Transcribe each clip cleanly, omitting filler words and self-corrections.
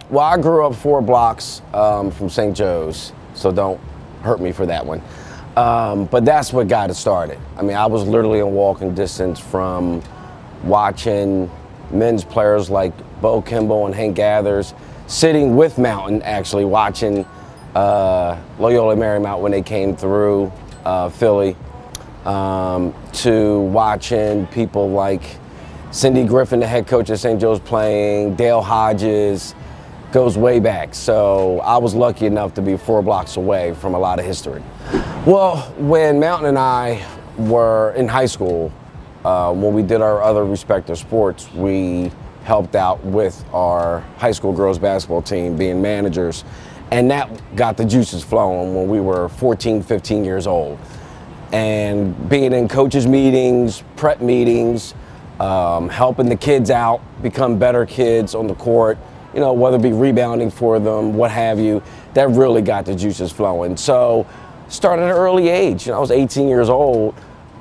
Well, I grew up 4 blocks from St. Joe's, so don't hurt me for that one. But that's what got it started. I mean, I was literally in walking distance from watching men's players like Bo Kimball and Hank Gathers, sitting with Mountain, actually watching Loyola Marymount when they came through Philly, to watching people like Cindy Griffin, the head coach at St. Joe's, playing, Dale Hodges, goes way back. So I was lucky enough to be 4 blocks away from a lot of history. Well, when Mountain and I were in high school, when we did our other respective sports, we helped out with our high school girls basketball team, being managers, and that got the juices flowing when we were 14, 15 years old. And being in coaches' meetings, prep meetings, helping the kids out, become better kids on the court, you know, whether it be rebounding for them, what have you, that really got the juices flowing. So started at an early age. You know, I was 18 years old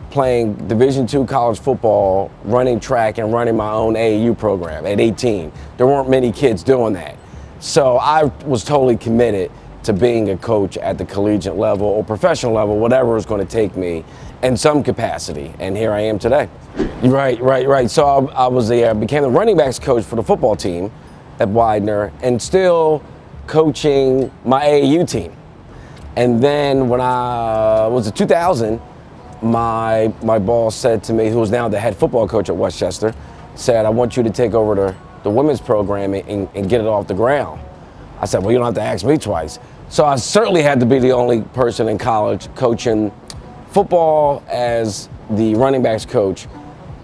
playing Division II college football, running track and running my own AAU program at 18. There weren't many kids doing that. So I was totally committed to being a coach at the collegiate level or professional level, whatever is going to take me in some capacity. And here I am today. Right. So I was became the running backs coach for the football team at Widener and still coaching my AAU team. And then when I was in 2000, my boss said to me, who is now the head football coach at Westchester, said, I want you to take over the women's program and get it off the ground. I said, well, you don't have to ask me twice. So I certainly had to be the only person in college coaching football as the running backs coach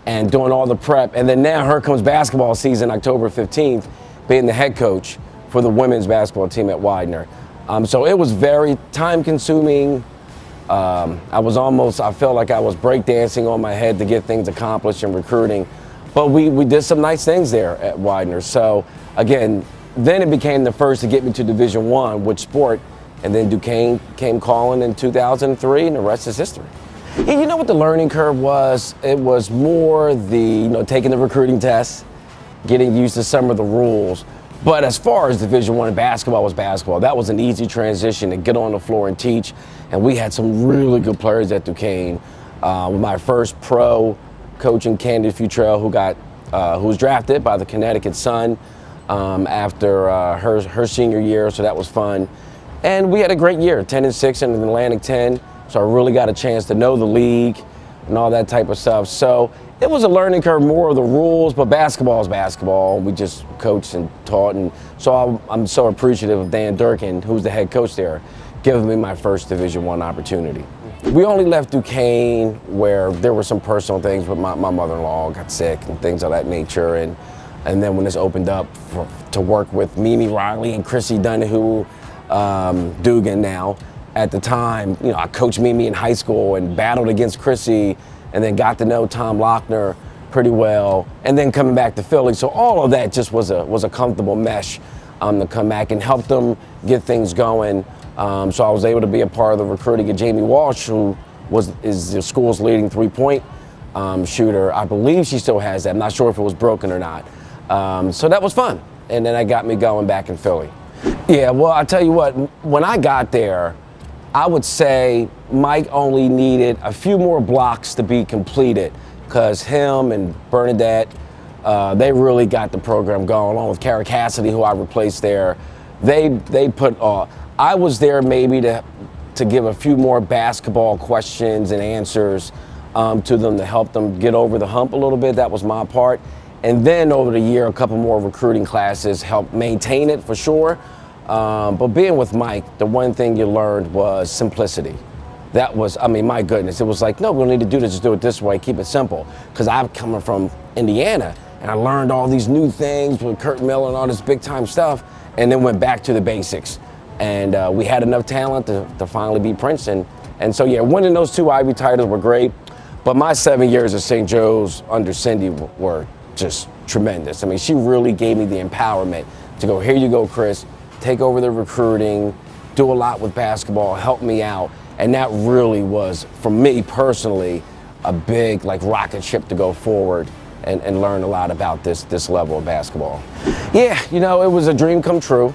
and doing all the prep. And then now here comes basketball season, October 15th, being the head coach for the women's basketball team at Widener. So it was very time consuming. I felt like I was breakdancing on my head to get things accomplished in recruiting. But we did some nice things there at Widener. So again, then it became the first to get me to Division I with sport. And then Duquesne came calling in 2003, and the rest is history. You know what the learning curve was? It was more taking the recruiting tests, getting used to some of the rules. But as far as Division I basketball was basketball, that was an easy transition to get on the floor and teach. And we had some really good players at Duquesne. With my first pro coaching, Candy Futrell, who was drafted by the Connecticut Sun after her senior year, so that was fun. And we had a great year, 10-6 in the Atlantic 10. So I really got a chance to know the league and all that type of stuff. So it was a learning curve, more of the rules, but basketball is basketball. We just coached and taught. And so I'm so appreciative of Dan Durkin, who's the head coach there, giving me my first Division I opportunity. We only left Duquesne where there were some personal things, but my mother-in-law got sick and things of that nature. And then when this opened up to work with Mimi Riley and Chrissy Donahue, Dugan now, at the time, I coached Mimi in high school and battled against Chrissy and then got to know Tom Lochner pretty well, and then coming back to Philly. So all of that just was a comfortable mesh to come back and help them get things going. So I was able to be a part of the recruiting of Jamie Walsh, who is the school's leading 3-point shooter. I believe she still has that. I'm not sure if it was broken or not. So that was fun. And then that got me going back in Philly. Yeah, well, I'll tell you what, when I got there, I would say Mike only needed a few more blocks to be completed because him and Bernadette, they really got the program going, along with Kara Cassidy, who I replaced there. They put, I was there maybe to give a few more basketball questions and answers to them to help them get over the hump a little bit. That was my part. And then over the year, a couple more recruiting classes helped maintain it for sure. But being with Mike, the one thing you learned was simplicity. That was, my goodness, it was like, no, we don't need to do this, just do it this way, keep it simple. Because I'm coming from Indiana, and I learned all these new things with Kurt Miller and all this big time stuff, and then went back to the basics. And we had enough talent to finally beat Princeton. And so, yeah, winning those 2 Ivy titles were great. But my 7 years at St. Joe's under Cindy were just tremendous. She really gave me the empowerment to go, here you go, Chris, take over the recruiting, do a lot with basketball, help me out. And that really was, for me personally, a big rocket ship to go forward and learn a lot about this level of basketball. Yeah, it was a dream come true,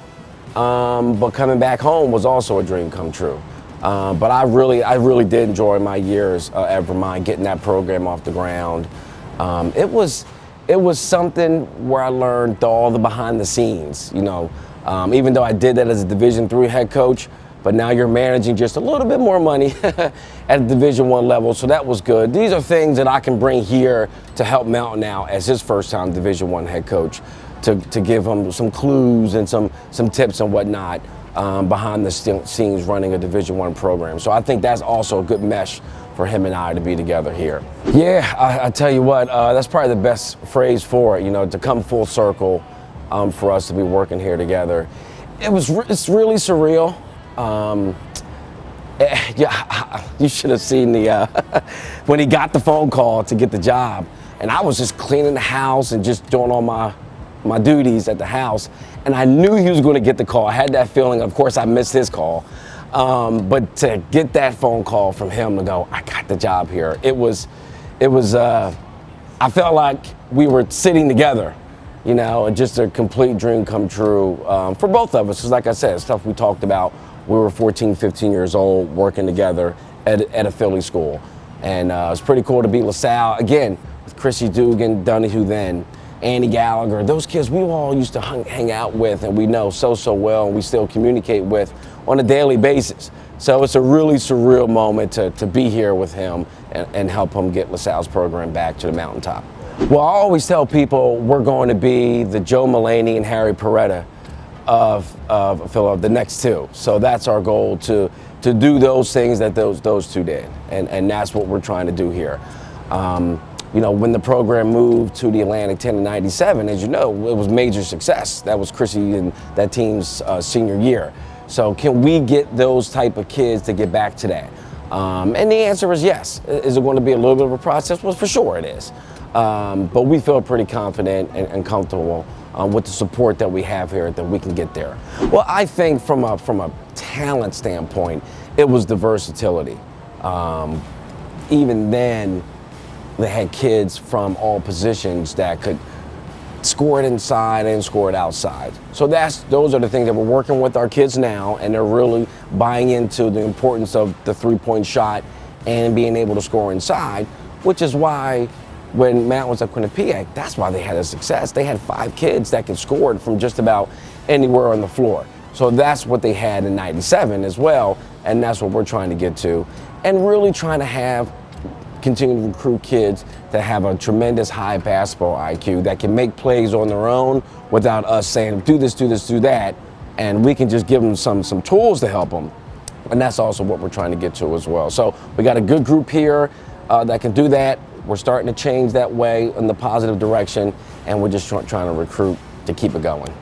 but coming back home was also a dream come true. But I really did enjoy my years at Vermont, getting that program off the ground. It was something where I learned all the behind the scenes, even though I did that as a Division III head coach, but now you're managing just a little bit more money at a Division I level, so that was good. These are things that I can bring here to help Mountain out as his first time Division I head coach, to give him some clues and some tips and whatnot behind the scenes running a Division I program. So I think that's also a good mesh for him and I to be together here. Yeah, I tell you what, that's probably the best phrase for it, to come full circle for us to be working here together. It's really surreal. Yeah, you should have seen when he got the phone call to get the job, and I was just cleaning the house and just doing all my duties at the house, and I knew he was going to get the call. I had that feeling. Of course, I missed his call, but to get that phone call from him to go, I got the job here. It was. I felt like we were sitting together, just a complete dream come true for both of us. Because like I said, stuff we talked about. We were 14, 15 years old working together at a Philly school. And it was pretty cool to be LaSalle, again, with Chrissy Dugan, Donahue then, Andy Gallagher. Those kids we all used to hang out with and we know so well and we still communicate with on a daily basis. So it's a really surreal moment to be here with him and help him get LaSalle's program back to the mountaintop. Well, I always tell people we're going to be the Joe Mulaney and Harry Perretta of the next two. So that's our goal, to do those things that those two did, and that's what we're trying to do here. When the program moved to the Atlantic 10 in '97, as you know, it was major success. That was Chrissy and that team's senior year. So can we get those type of kids to get back to that? And the answer is yes. Is it going to be a little bit of a process? Well, for sure it is. But we feel pretty confident and comfortable with the support that we have here that we can get there. Well, I think from a talent standpoint, it was the versatility. Even then, they had kids from all positions that could score it inside and score it outside. So those are the things that we're working with our kids now, and they're really buying into the importance of the three-point shot and being able to score inside, which is why when Matt was at Quinnipiac, that's why they had a success. They had 5 kids that could score from just about anywhere on the floor. So that's what they had in '97 as well, and that's what we're trying to get to. And really trying to continue to recruit kids that have a tremendous high basketball IQ that can make plays on their own without us saying, do this, do this, do that. And we can just give them some tools to help them. And that's also what we're trying to get to as well. So we got a good group here that can do that. We're starting to change that way in the positive direction, and we're just trying to recruit to keep it going.